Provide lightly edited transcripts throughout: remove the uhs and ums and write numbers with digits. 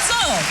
canceled.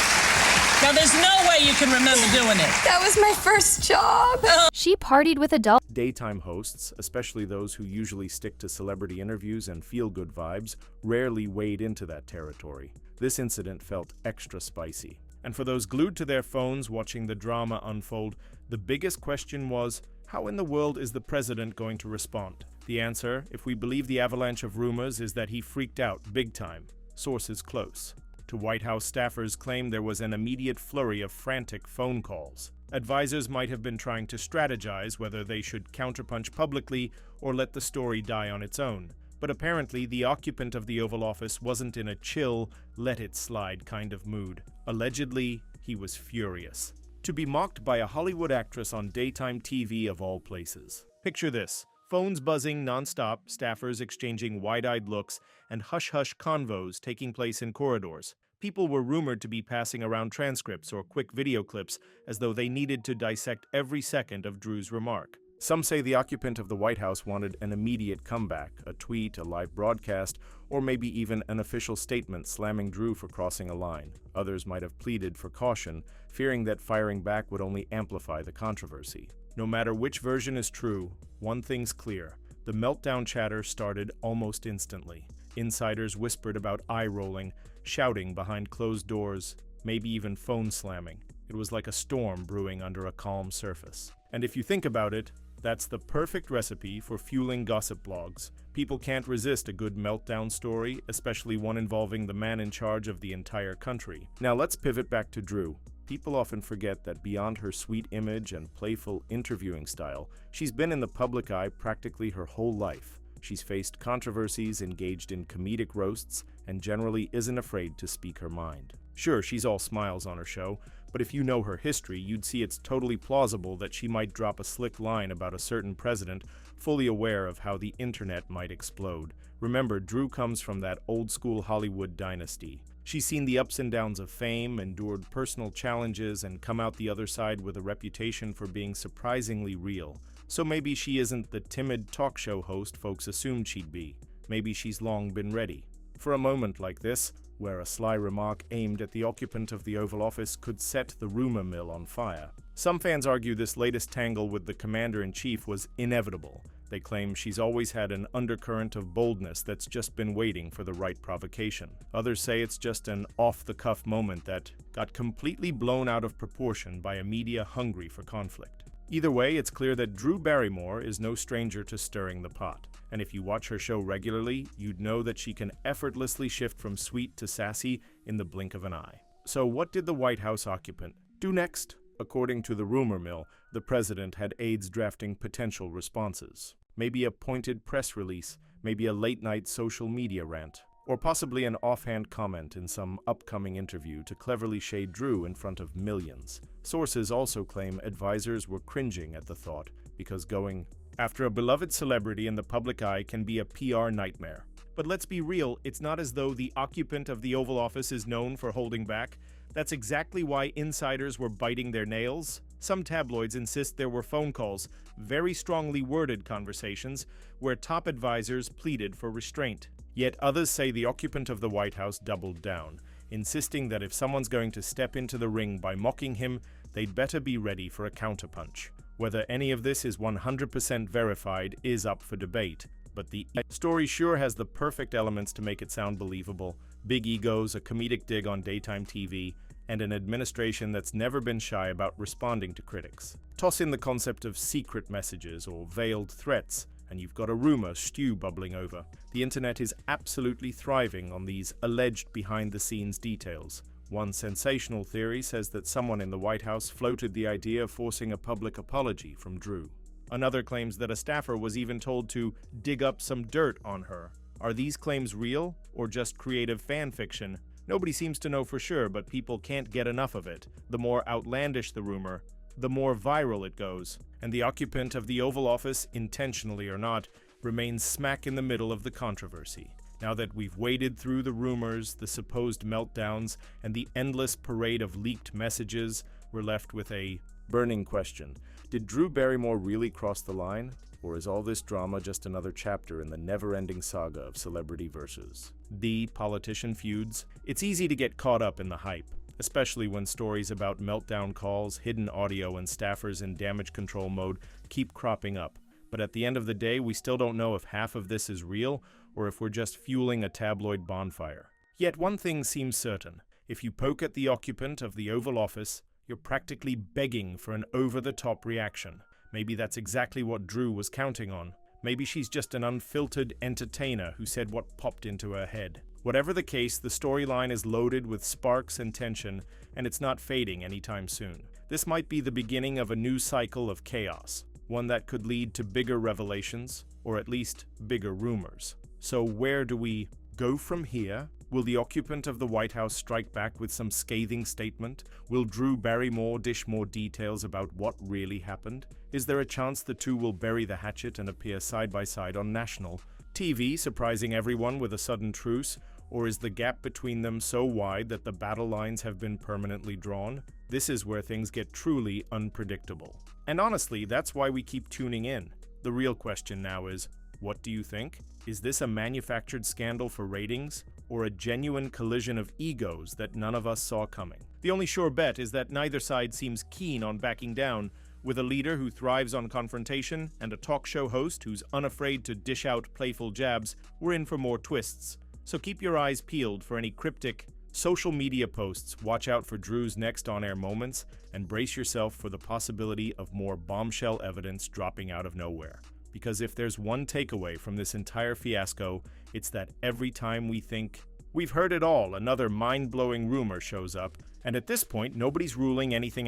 Now, there's no way you can remember doing it. That was my first job. She partied with adults. Daytime hosts, especially those who usually stick to celebrity interviews and feel-good vibes, rarely wade into that territory. This incident felt extra spicy. And for those glued to their phones watching the drama unfold, the biggest question was, how in the world is the president going to respond? The answer, if we believe the avalanche of rumors, is that he freaked out big time. Sources close to White House staffers claim there was an immediate flurry of frantic phone calls. Advisors might have been trying to strategize whether they should counterpunch publicly or let the story die on its own. But apparently, the occupant of the Oval Office wasn't in a chill, let-it-slide kind of mood. Allegedly, he was furious. To be mocked by a Hollywood actress on daytime TV of all places. Picture this. Phones buzzing non-stop, staffers exchanging wide-eyed looks, and hush-hush convos taking place in corridors. People were rumored to be passing around transcripts or quick video clips as though they needed to dissect every second of Drew's remark. Some say the occupant of the White House wanted an immediate comeback, a tweet, a live broadcast, or maybe even an official statement slamming Drew for crossing a line. Others might have pleaded for caution, fearing that firing back would only amplify the controversy. No matter which version is true, one thing's clear. The meltdown chatter started almost instantly. Insiders whispered about eye-rolling, shouting behind closed doors, maybe even phone slamming. It was like a storm brewing under a calm surface. And if you think about it, that's the perfect recipe for fueling gossip blogs. People can't resist a good meltdown story, especially one involving the man in charge of the entire country. Now let's pivot back to Drew. People often forget that beyond her sweet image and playful interviewing style, she's been in the public eye practically her whole life. She's faced controversies, engaged in comedic roasts, and generally isn't afraid to speak her mind. Sure, she's all smiles on her show, but if you know her history, you'd see it's totally plausible that she might drop a slick line about a certain president, fully aware of how the internet might explode. Remember, Drew comes from that old-school Hollywood dynasty. She's seen the ups and downs of fame, endured personal challenges, and come out the other side with a reputation for being surprisingly real. So maybe she isn't the timid talk show host folks assumed she'd be. Maybe she's long been ready. For a moment like this, where a sly remark aimed at the occupant of the Oval Office could set the rumor mill on fire. Some fans argue this latest tangle with the commander-in-chief was inevitable. They claim she's always had an undercurrent of boldness that's just been waiting for the right provocation. Others say it's just an off-the-cuff moment that got completely blown out of proportion by a media hungry for conflict. Either way, it's clear that Drew Barrymore is no stranger to stirring the pot. And if you watch her show regularly, you'd know that she can effortlessly shift from sweet to sassy in the blink of an eye. So what did the White House occupant do next? According to the rumor mill, the president had aides drafting potential responses. Maybe a pointed press release, maybe a late-night social media rant, or possibly an offhand comment in some upcoming interview to cleverly shade Drew in front of millions. Sources also claim advisors were cringing at the thought, because going after a beloved celebrity in the public eye can be a PR nightmare. But let's be real, it's not as though the occupant of the Oval Office is known for holding back. That's exactly why insiders were biting their nails. Some tabloids insist there were phone calls, very strongly worded conversations, where top advisors pleaded for restraint. Yet others say the occupant of the White House doubled down, insisting that if someone's going to step into the ring by mocking him, they'd better be ready for a counterpunch. Whether any of this is 100% verified is up for debate, but the story sure has the perfect elements to make it sound believable. Big egos, a comedic dig on daytime TV, and an administration that's never been shy about responding to critics. Toss in the concept of secret messages or veiled threats, and you've got a rumor stew bubbling over. The internet is absolutely thriving on these alleged behind-the-scenes details. One sensational theory says that someone in the White House floated the idea of forcing a public apology from Drew. Another claims that a staffer was even told to dig up some dirt on her. Are these claims real, or just creative fan fiction? Nobody seems to know for sure, but people can't get enough of it. The more outlandish the rumor, the more viral it goes. And the occupant of the Oval Office, intentionally or not, remains smack in the middle of the controversy. Now that we've waded through the rumors, the supposed meltdowns, and the endless parade of leaked messages, we're left with a burning question. Did Drew Barrymore really cross the line? Or is all this drama just another chapter in the never-ending saga of celebrity versus the politician feuds? It's easy to get caught up in the hype, especially when stories about meltdown calls, hidden audio, and staffers in damage control mode keep cropping up. But at the end of the day, we still don't know if half of this is real or if we're just fueling a tabloid bonfire. Yet one thing seems certain. If you poke at the occupant of the Oval Office, you're practically begging for an over-the-top reaction. Maybe that's exactly what Drew was counting on. Maybe she's just an unfiltered entertainer who said what popped into her head. Whatever the case, the storyline is loaded with sparks and tension, and it's not fading anytime soon. This might be the beginning of a new cycle of chaos, one that could lead to bigger revelations, or at least bigger rumors. So where do we go from here? Will the occupant of the White House strike back with some scathing statement? Will Drew Barrymore dish more details about what really happened? Is there a chance the two will bury the hatchet and appear side by side on national TV, surprising everyone with a sudden truce? Or is the gap between them so wide that the battle lines have been permanently drawn? This is where things get truly unpredictable. And honestly, that's why we keep tuning in. The real question now is, what do you think? Is this a manufactured scandal for ratings, or a genuine collision of egos that none of us saw coming? The only sure bet is that neither side seems keen on backing down. With a leader who thrives on confrontation and a talk show host who's unafraid to dish out playful jabs, we're in for more twists. So keep your eyes peeled for any cryptic social media posts, watch out for Drew's next on-air moments, and brace yourself for the possibility of more bombshell evidence dropping out of nowhere. Because if there's one takeaway from this entire fiasco, it's that every time we think we've heard it all, another mind-blowing rumor shows up, and at this point, nobody's ruling anything out.